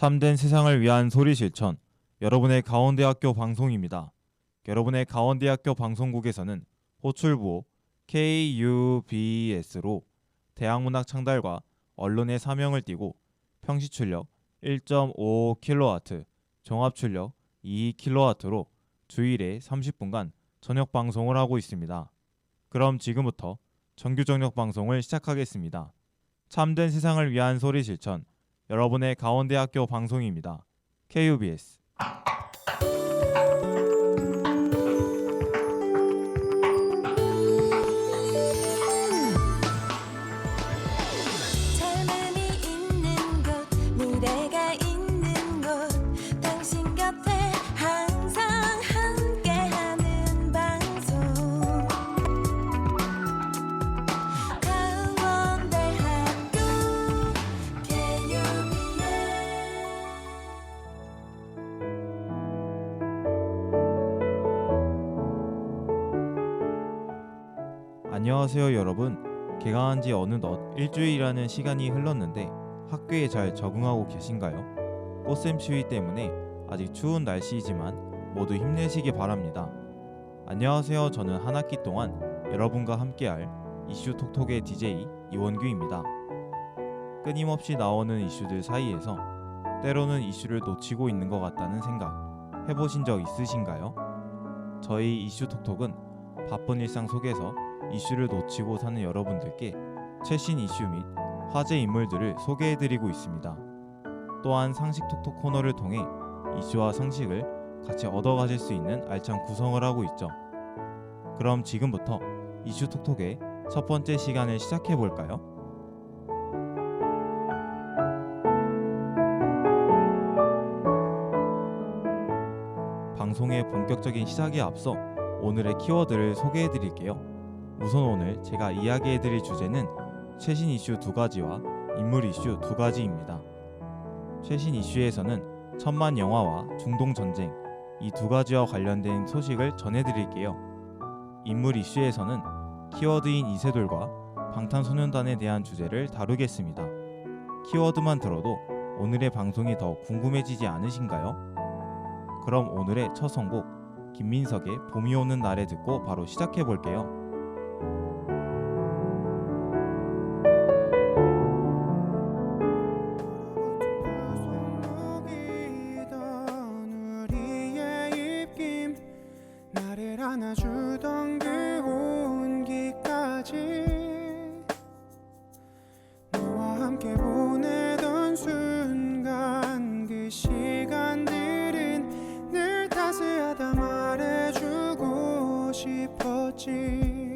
참된 세상을 위한 소리 실천, 여러분의 가원대학교 방송입니다. 여러분의 가원대학교 방송국에서는 호출부호 KUBS로 대학문학 창달과 언론의 사명을 띠고 평시출력 1.5kW, 종합출력 2kW로 주일에 30분간 저녁 방송을 하고 있습니다. 그럼 지금부터 정규 저녁 방송을 시작하겠습니다. 참된 세상을 위한 소리 실천, 여러분의 가원대학교 방송입니다. KUBS. 젊음이 있는 곳, 미래가 있는 곳, 당신 곁에 항상 함께하는 방송 강원대학교 KUBS. 안녕하세요 여러분. 개강한 지 어느덧 일주일이라는 시간이 흘렀는데 학교에 잘 적응하고 계신가요? 꽃샘 추위 때문에 아직 추운 날씨이지만 모두 힘내시기 바랍니다. 안녕하세요. 저는 한 학기 동안 여러분과 함께할 이슈 톡톡의 DJ 이원규입니다. 끊임없이 나오는 이슈들 사이에서 때로는 이슈를 놓치고 있는 것 같다는 생각 해보신 적 있으신가요? 저희 이슈 톡톡은 바쁜 일상 속에서 이슈를 놓치고 사는 여러분들께 최신 이슈 및 화제 인물들을 소개해드리고 있습니다. 또한 상식 톡톡 코너를 통해 이슈와 상식을 같이 얻어가실 수 있는 알찬 구성을 하고 있죠. 그럼 지금부터 이슈 톡톡의 첫 번째 시간을 시작해볼까요? 방송의 본격적인 시작에 앞서 오늘의 키워드를 소개해드릴게요. 우선 오늘 제가 이야기해드릴 주제는 최신 이슈 2가지와 인물 이슈 2가지입니다. 최신 이슈에서는 천만 영화와 중동 전쟁 이 2가지와 관련된 소식을 전해드릴게요. 인물 이슈에서는 키워드인 이세돌과 방탄소년단에 대한 주제를 다루겠습니다. 키워드만 들어도 오늘의 방송이 더 궁금해지지 않으신가요? 그럼 오늘의 첫 선곡 김민석의 봄이 오는 날에 듣고 바로 시작해볼게요. 안아주던 그 온기까지 너와 함께 보내던 순간 그 시간들은 늘 따스하다 말해주고 싶었지.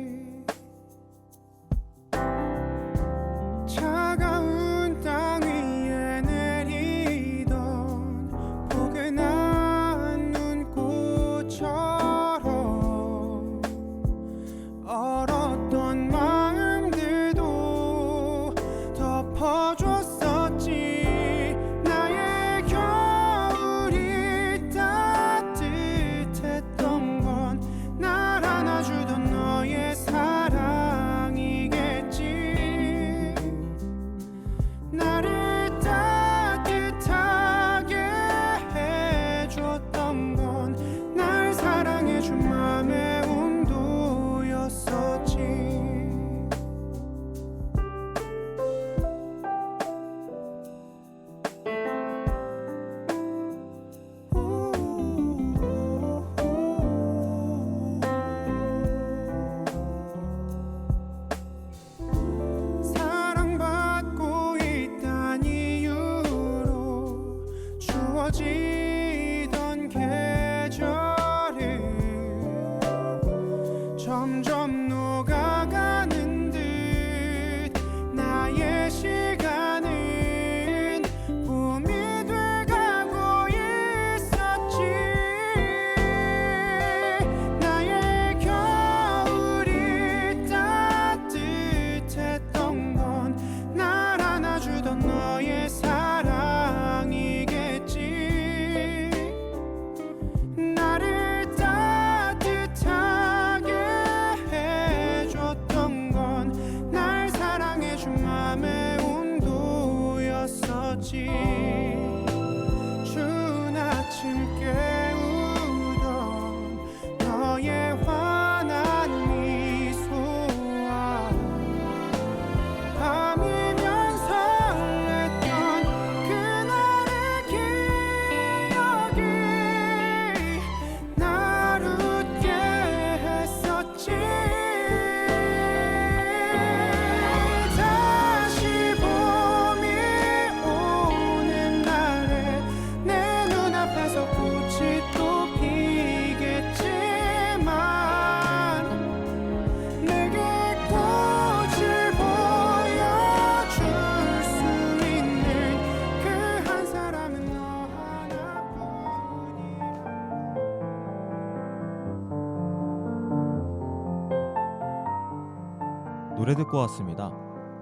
노래 듣고 왔습니다.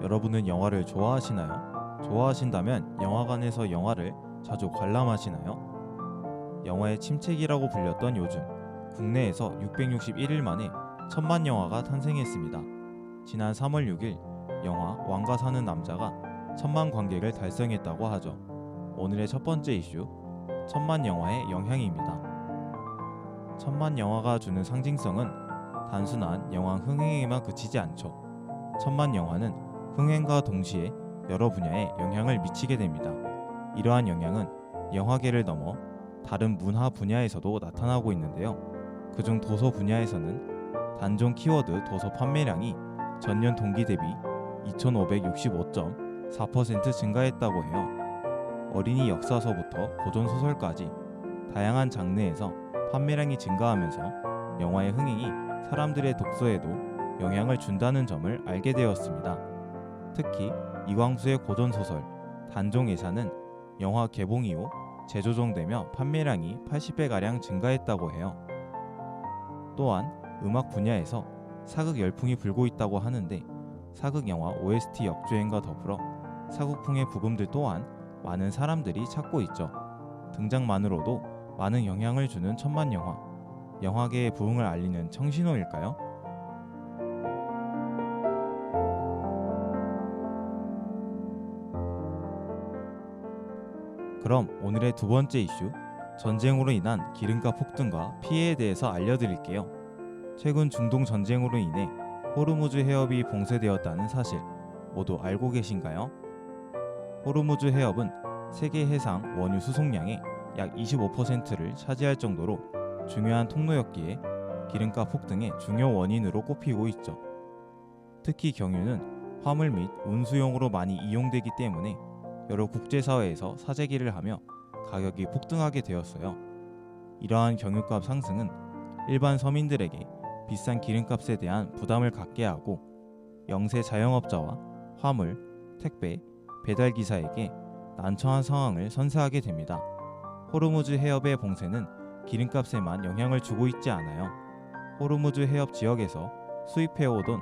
여러분은 영화를 좋아하시나요? 좋아하신다면 영화관에서 영화를 자주 관람하시나요? 영화의 침체기라고 불렸던 요즘, 국내에서 661일 만에 1000만 영화가 탄생했습니다. 지난 3월 6일 영화 왕가 사는 남자가 1000만 관객을 달성했다고 하죠. 오늘의 첫 번째 이슈, 1000만 영화의 영향입니다. 1000만 영화가 주는 상징성은 단순한 영화 흥행에만 그치지 않죠. 1000만 영화는 흥행과 동시에 여러 분야에 영향을 미치게 됩니다. 이러한 영향은 영화계를 넘어 다른 문화 분야에서도 나타나고 있는데요. 그중 도서 분야에서는 단종 키워드 도서 판매량이 전년 동기 대비 2565.4% 증가했다고 해요. 어린이 역사서부터 고전소설까지 다양한 장르에서 판매량이 증가하면서 영화의 흥행이 사람들의 독서에도 영향을 준다는 점을 알게 되었습니다. 특히 이광수의 고전소설 단종예사는 영화 개봉 이후 재조정되며 판매량이 80배가량 증가했다고 해요. 또한 음악 분야에서 사극 열풍이 불고 있다고 하는데 사극 영화 OST 역주행과 더불어 사극풍의 부금들 또한 많은 사람들이 찾고 있죠. 등장만으로도 많은 영향을 주는 1000만 영화, 영화계의 부흥을 알리는 청신호일까요? 그럼 오늘의 두 번째 이슈, 전쟁으로 인한 기름값 폭등과 피해에 대해서 알려드릴게요. 최근 중동 전쟁으로 인해 호르무즈 해협이 봉쇄되었다는 사실 모두 알고 계신가요? 호르무즈 해협은 세계 해상 원유 수송량의 약 25%를 차지할 정도로 중요한 통로였기에 기름값 폭등의 중요 원인으로 꼽히고 있죠. 특히 경유는 화물 및 운수용으로 많이 이용되기 때문에 여러 국제사회에서 사재기를 하며 가격이 폭등하게 되었어요. 이러한 경유값 상승은 일반 서민들에게 비싼 기름값에 대한 부담을 갖게 하고 영세 자영업자와 화물, 택배, 배달기사에게 난처한 상황을 선사하게 됩니다. 호르무즈 해협의 봉쇄는 기름값에만 영향을 주고 있지 않아요. 호르무즈 해협 지역에서 수입해오던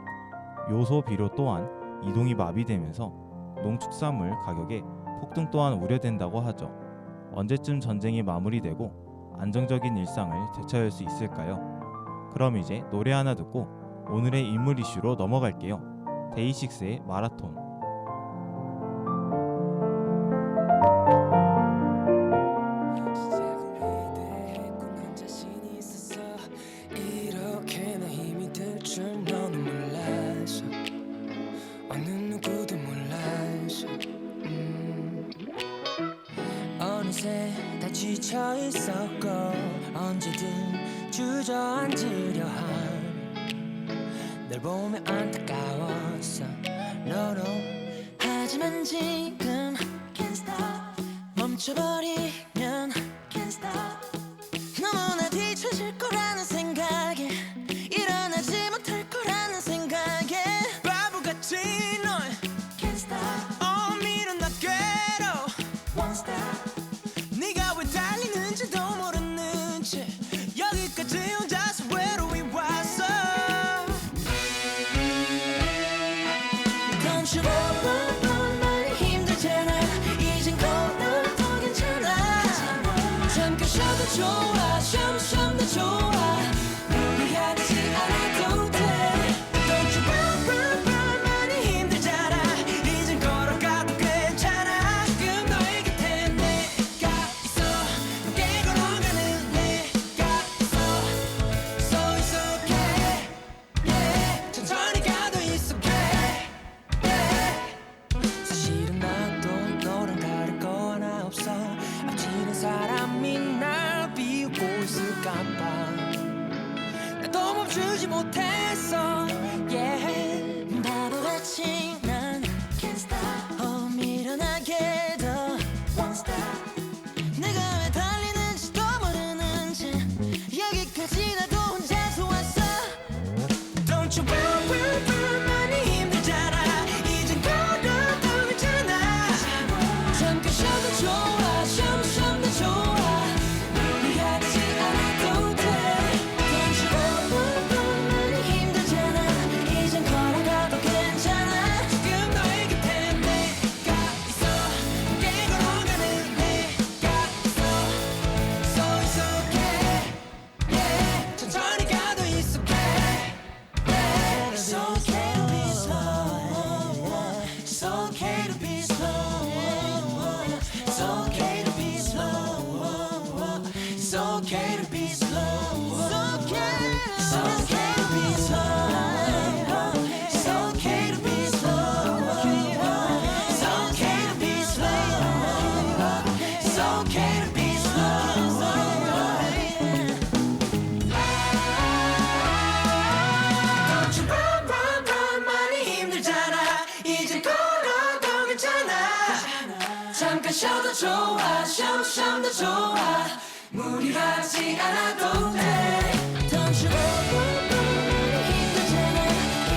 요소 비료 또한 이동이 마비되면서 농축산물 가격의 폭등 또한 우려된다고 하죠. 언제쯤 전쟁이 마무리되고 안정적인 일상을 되찾을 수 있을까요? 그럼 이제 노래 하나 듣고 오늘의 인물 이슈로 넘어갈게요. 데이식스의 마라톤. 시작은 자신이 있었어. 이렇게나 힘이 들 줄 너는 몰랐어. 어느 누구도 몰랐어. 어느새 다 지쳐 있었고 언제든 주저앉으려 널 보면 안타까웠어. 너로 하지만 지금 can't stop. 멈춰버리면 can't stop. 너무나 뒤처질 거라는 생각에 일어나지 못할 거라는 생각에 바보같이 널 can't stop. 밀은 나 괴로워 won't stop. 네가 왜 달리는지도 모르는 채 여기까지 혼자서 외로이 왔어. Don't you worry, 많이 힘들잖아. 이젠 걸어도 괜찮아. 잠깐 쉬어도 좋아, 쉬어도 좋아. 무리하지 않아도 돼. Don't you worry, 많이 힘들잖아. 이젠 걸어가도 괜찮아. 지금 너의 곁에 내가 있어. 함께 걸어가는 내가 있어. So it's okay, yeah. 천천히 가도 it's okay, yeah. 사실은 나도 너랑 다를 거 하나 없어. 앞지는 사람이 날 비웃고 있을까봐 나도 멈추지 못했어, yeah. 바보같이 난 can't stop. 밀어나게 더 won't stop. 내가 왜 달리는지도 모르는 채 여기까지 나도 혼자서 왔어. Don't you worry, 많이 힘들잖아. 이젠 걸어도 괜찮아. 잠깐 쉬어도 좋아, 쉬어도 좋아. okay to be slow. It's okay. It's okay to be slow. It's okay to be slow. It's okay to be slow. It's okay to be slow. Don't you run 많이 힘들잖아. 이제 걸어도 괜찮아. 잠깐 쉬어도 좋아. 쉬어도 좋아. 무리하지 않아도 돼. Don't you run 힘들잖아.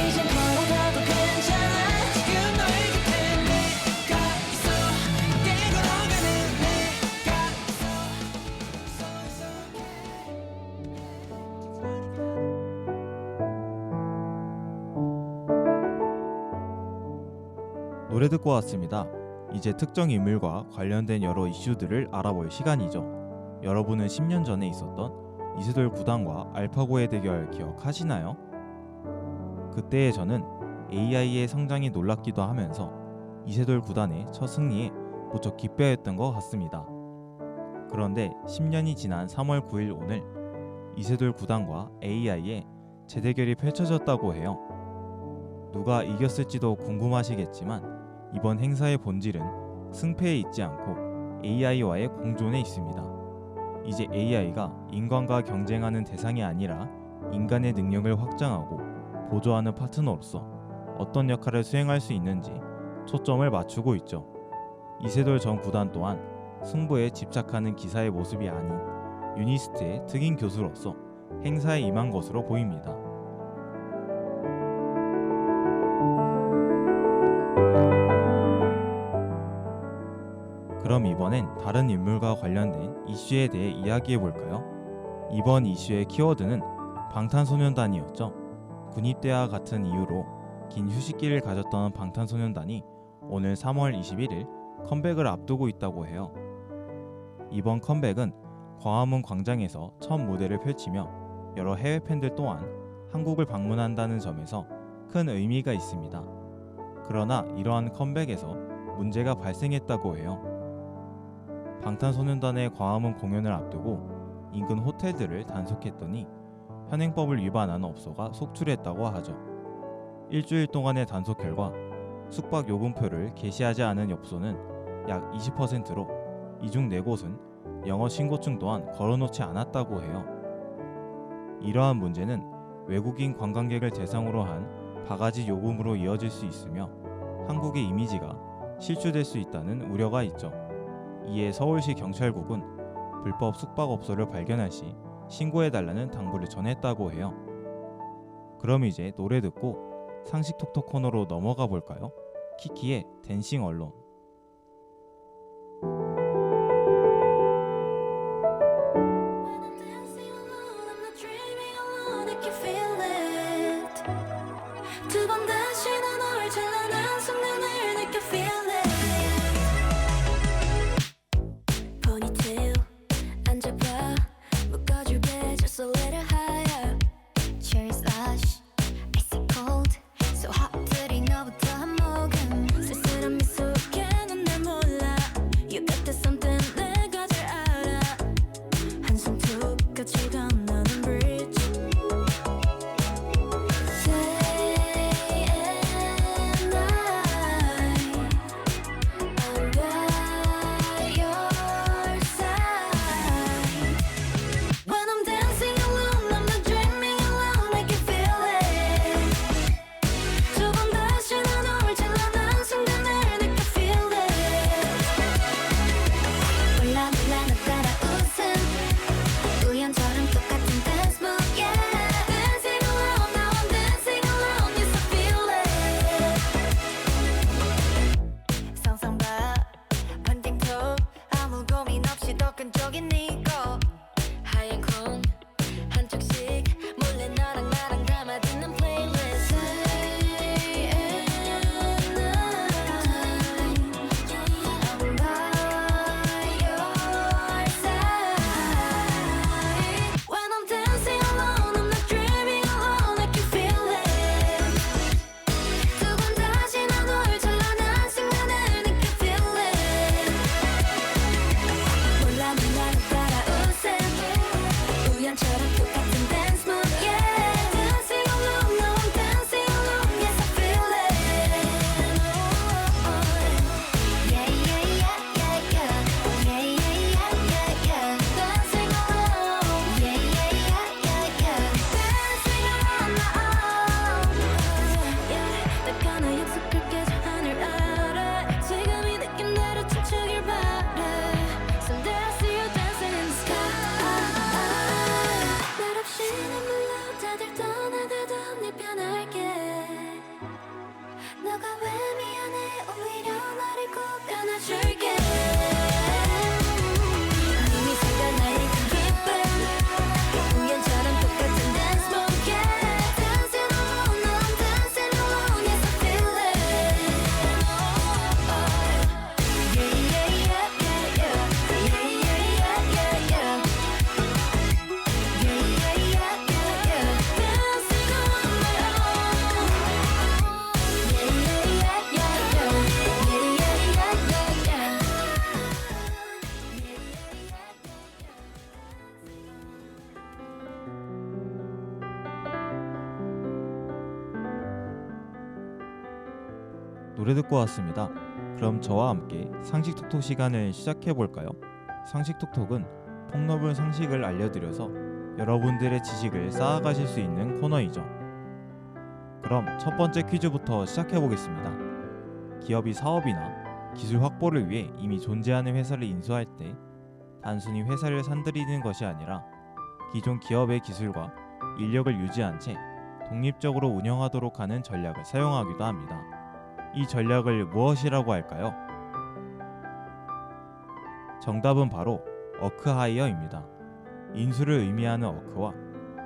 이제 걸어가도 괜찮아. 지금 너의 곁에 내가 있어. 함께 걸어가는 내가 노래 듣고 왔습니다. 이제 특정 인물과 관련된 여러 이슈들을 알아볼 시간이죠. 여러분은 10년 전에 있었던 이세돌 구단과 알파고의 대결 기억하시나요? 그때의 저는 AI의 성장이 놀랍기도 하면서 이세돌 구단의 첫 승리에 무척 기뻐했던 것 같습니다. 그런데 10년이 지난 3월 9일 오늘 이세돌 구단과 AI의 재대결이 펼쳐졌다고 해요. 누가 이겼을지도 궁금하시겠지만 이번 행사의 본질은 승패에 있지 않고 AI와의 공존에 있습니다. 이제 AI가 인간과 경쟁하는 대상이 아니라 인간의 능력을 확장하고 보조하는 파트너로서 어떤 역할을 수행할 수 있는지 초점을 맞추고 있죠. 이세돌 전 구단 또한 승부에 집착하는 기사의 모습이 아닌 유니스트의 특임 교수로서 행사에 임한 것으로 보입니다. 그럼 이번엔 다른 인물과 관련된 이슈에 대해 이야기해볼까요? 이번 이슈의 키워드는 방탄소년단이었죠. 군입대와 같은 이유로 긴 휴식기를 가졌던 방탄소년단이 오늘 3월 21일 컴백을 앞두고 있다고 해요. 이번 컴백은 광화문 광장에서 첫 무대를 펼치며 여러 해외 팬들 또한 한국을 방문한다는 점에서 큰 의미가 있습니다. 그러나 이러한 컴백에서 문제가 발생했다고 해요. 방탄소년단의 광화문 공연을 앞두고 인근 호텔들을 단속했더니 현행법을 위반한 업소가 속출했다고 하죠. 일주일 동안의 단속 결과 숙박 요금표를 게시하지 않은 업소는 약 20%로 이 중 4곳은 영어 신고증 또한 걸어놓지 않았다고 해요. 이러한 문제는 외국인 관광객을 대상으로 한 바가지 요금으로 이어질 수 있으며 한국의 이미지가 실추될 수 있다는 우려가 있죠. 이에 서울시 경찰국은 불법 숙박업소를 발견할 시 신고해달라는 당부를 전했다고 해요. 그럼 이제 노래 듣고 상식 톡톡 코너로 넘어가 볼까요? 키키의 댄싱 언론. 두 번 다시 난 너를 찬란한 순간을 느껴 feel it. Ponytail 앉아봐 묶어줄게 just a little higher. Cherry slush icy cold so hot 들이 너부터 한 모금 쓸쓸한 미소에 넌 날 몰라 You got this something 내가 잘 알아 한숨 툭 같이 건너는 bridge 끈적인 네거 하얀 콩 한쪽씩 몰래 너랑 나랑 담아듣는 플레이리스트 Day and night I'm by your side When I'm dancing alone I'm not dreaming alone I can feel it 두 번 다시 난 너를 찬란한 순간을 느껴 feel it 몰라 나를 따라 노래 듣고 왔습니다. 그럼 저와 함께 상식톡톡 시간을 시작해볼까요? 상식톡톡은 폭넓은 상식을 알려드려서 여러분들의 지식을 쌓아가실 수 있는 코너이죠. 그럼 첫 번째 퀴즈부터 시작해보겠습니다. 기업이 사업이나 기술 확보를 위해 이미 존재하는 회사를 인수할 때 단순히 회사를 산들이는 것이 아니라 기존 기업의 기술과 인력을 유지한 채 독립적으로 운영하도록 하는 전략을 사용하기도 합니다. 이 전략을 무엇이라고 할까요? 정답은 바로 워크하이어입니다. 인수를 의미하는 워크와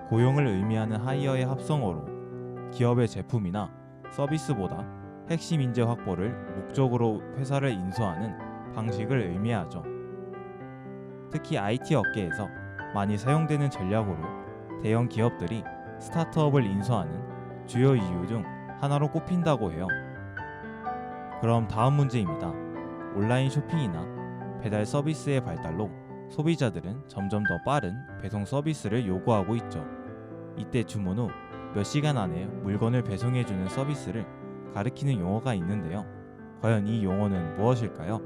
고용을 의미하는 하이어의 합성어로 기업의 제품이나 서비스보다 핵심 인재 확보를 목적으로 회사를 인수하는 방식을 의미하죠. 특히 IT 업계에서 많이 사용되는 전략으로 대형 기업들이 스타트업을 인수하는 주요 이유 중 하나로 꼽힌다고 해요. 그럼 다음 문제입니다. 온라인 쇼핑이나 배달 서비스의 발달로 소비자들은 점점 더 빠른 배송 서비스를 요구하고 있죠. 이때 주문 후 몇 시간 안에 물건을 배송해주는 서비스를 가리키는 용어가 있는데요. 과연 이 용어는 무엇일까요?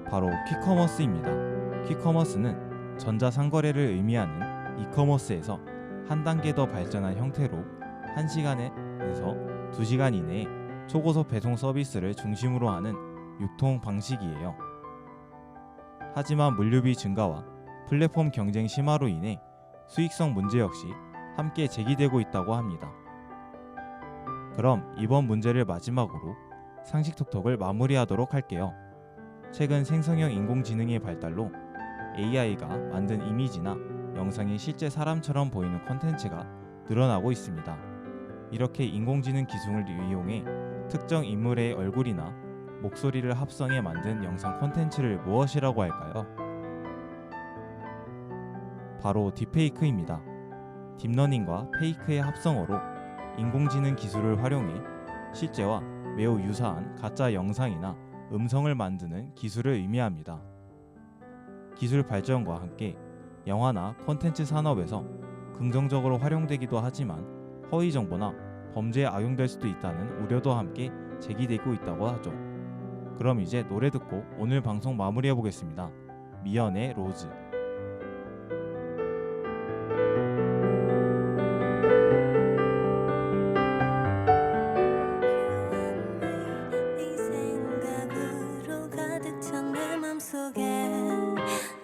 바로 퀵커머스입니다. 퀵커머스는 전자상거래를 의미하는 이커머스에서 한 단계 더 발전한 형태로 1시간에서 2시간 이내에 초고속 배송 서비스를 중심으로 하는 유통 방식이에요. 하지만 물류비 증가와 플랫폼 경쟁 심화로 인해 수익성 문제 역시 함께 제기되고 있다고 합니다. 그럼 이번 문제를 마지막으로 상식톡톡을 마무리하도록 할게요. 최근 생성형 인공지능의 발달로 AI가 만든 이미지나 영상이 실제 사람처럼 보이는 콘텐츠가 늘어나고 있습니다. 이렇게 인공지능 기술을 이용해 특정 인물의 얼굴이나 목소리를 합성해 만든 영상 콘텐츠를 무엇이라고 할까요? 바로 딥페이크입니다. 딥러닝과 페이크의 합성어로 인공지능 기술을 활용해 실제와 매우 유사한 가짜 영상이나 음성을 만드는 기술을 의미합니다. 기술 발전과 함께 영화나 콘텐츠 산업에서 긍정적으로 활용되기도 하지만 허위 정보나 범죄에 악용될 수도 있다는 우려도 함께 제기되고 있다고 하죠. 그럼 이제 노래 듣고 오늘 방송 마무리해 보겠습니다. 미연의 로즈. 네 생각으로 가득 찬 내 맘속에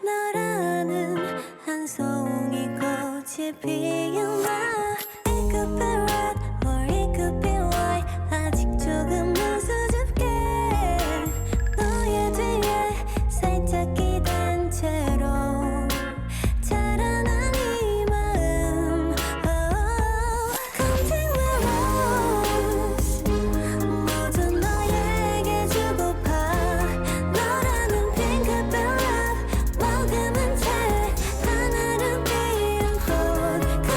너라는 한 송이 꽃이 피었나. It could be red or it could be white. 아직 조금은 수줍게 너의 뒤에 살짝 기댄 채로 자라난 이 마음. Come take my rose. 모두 너에게 주고파. 너라는 핑크빛 love 머금은 채 하늘은 피운 꽃.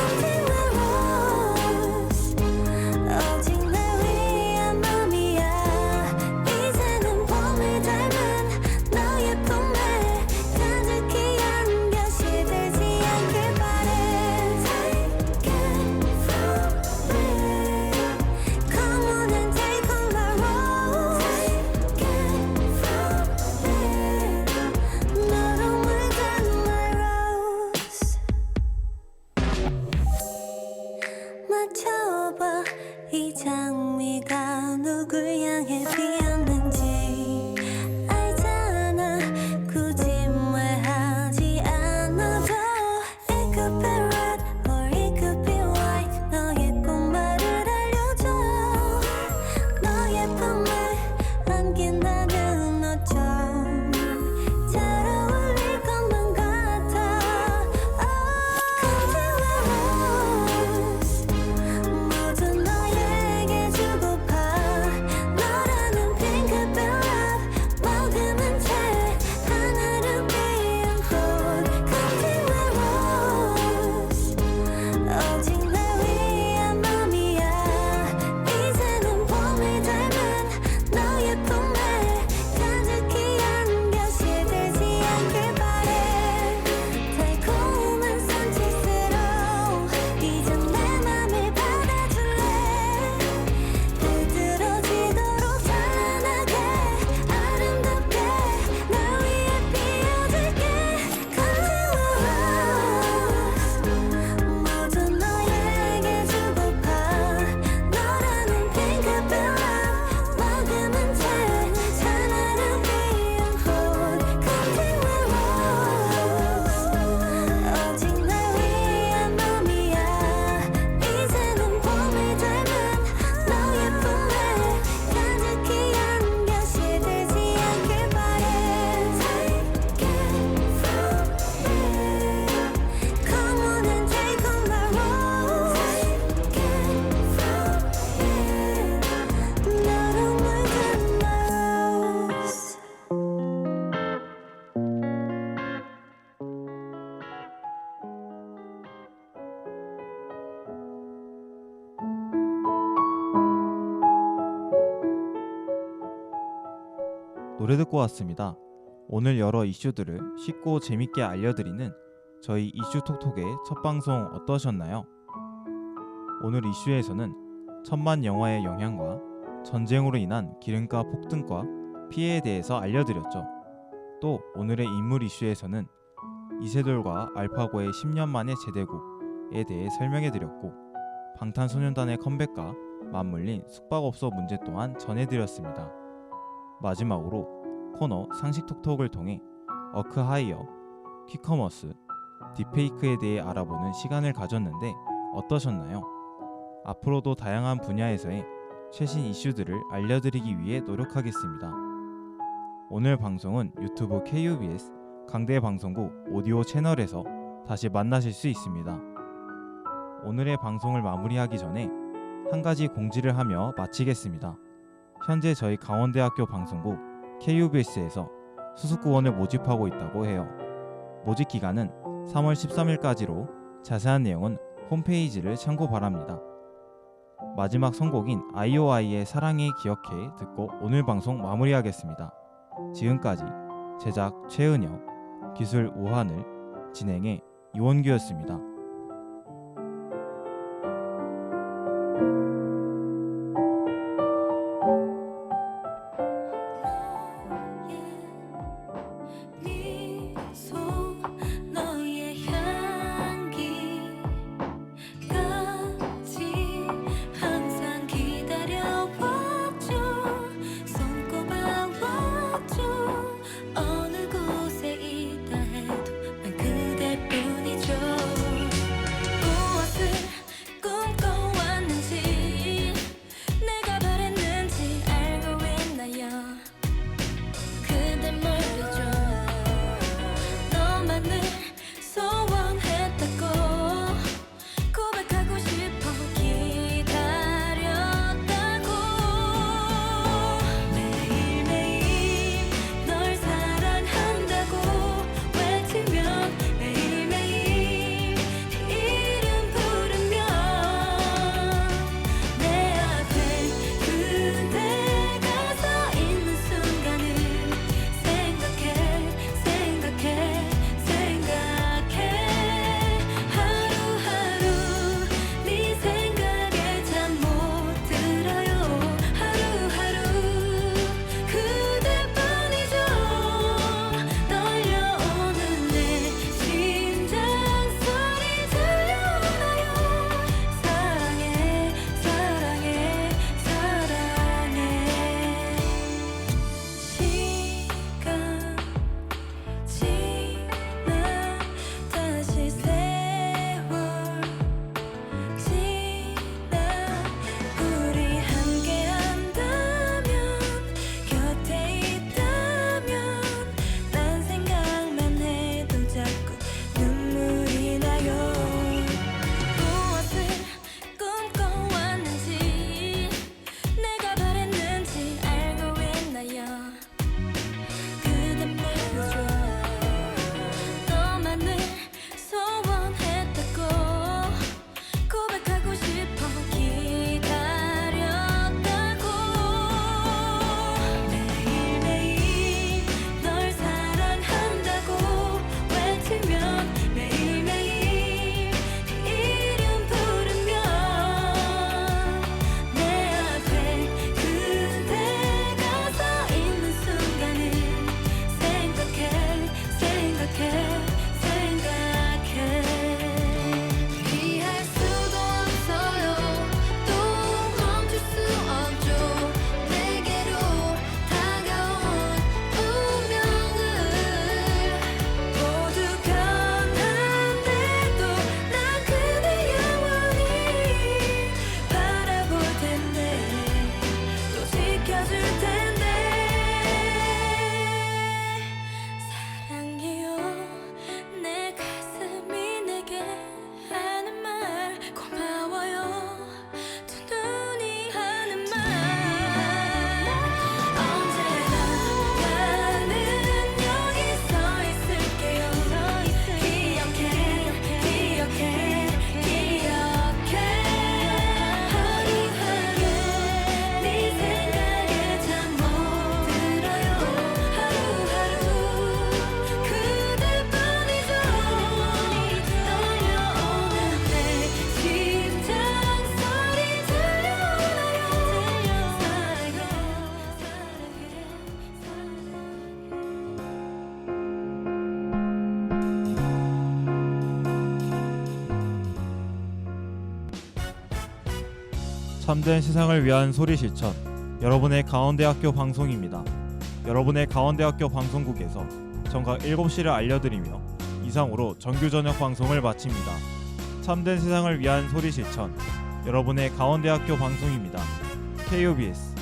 노래 듣고 왔습니다. 오늘 여러 이슈들을 쉽고 재밌게 알려드리는 저희 이슈 톡톡의 첫 방송 어떠셨나요? 오늘 이슈에서는 천만 영화의 영향과 전쟁으로 인한 기름가 폭등과 피해에 대해서 알려드렸죠. 또 오늘의 인물 이슈에서는 이세돌과 알파고의 10년 만의 재대국에 대해 설명해드렸고, 방탄소년단의 컴백과 맞물린 숙박업소 문제 또한 전해드렸습니다. 마지막으로 코너 상식톡톡을 통해 어크하이어, 퀵커머스, 딥페이크에 대해 알아보는 시간을 가졌는데 어떠셨나요? 앞으로도 다양한 분야에서의 최신 이슈들을 알려드리기 위해 노력하겠습니다. 오늘 방송은 유튜브 KUBS 강대방송국 오디오 채널에서 다시 만나실 수 있습니다. 오늘의 방송을 마무리하기 전에 한 가지 공지를 하며 마치겠습니다. 현재 저희 강원대학교 방송국 KUBS에서 수습구원을 모집하고 있다고 해요. 모집 기간은 3월 13일까지로 자세한 내용은 홈페이지를 참고 바랍니다. 마지막 선곡인 IOI의 사랑해 기억해 듣고 오늘 방송 마무리하겠습니다. 지금까지 제작 최은혁, 기술 우하늘, 진행의 이원규였습니다. 미소 너의 향기까지 항상 기다려와줘 손꼽아와줘 어느 곳에 있다 해도 난 그대뿐이죠 참된 세상을 위한 소리 실천, 여러분의 강원대학교 방송입니다. 여러분의 강원대학교 방송국에서 정각 7시를 알려드리며 이상으로 정규 저녁 방송을 마칩니다. 참된 세상을 위한 소리 실천, 여러분의 강원대학교 방송입니다. KOBS